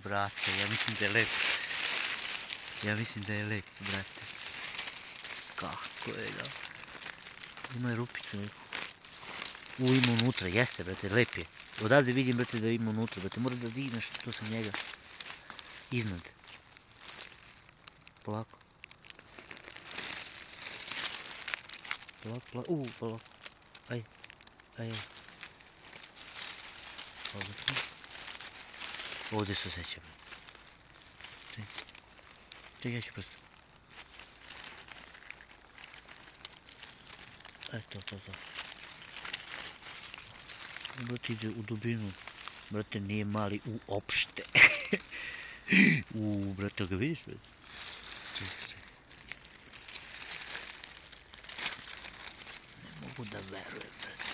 brate, ja mislim da je lep. Ja mislim da je lep, brate. Kako je, da. Ima je rupicu neku. Ima unutra, jeste, brate, lep je. Odavde vidim, brate, da ima unutra, brate, mora da digneš to sam njega. Iznad. Polako. Polako. Polako. Aj. Odlično. Ovdje se osjeća. Čekaj, ja ću prosto. To. Brate, ide u dubinu. Brate, nije mali uopšte. Brate, ga vidiš, brate? Ne mogu da verujem, brate.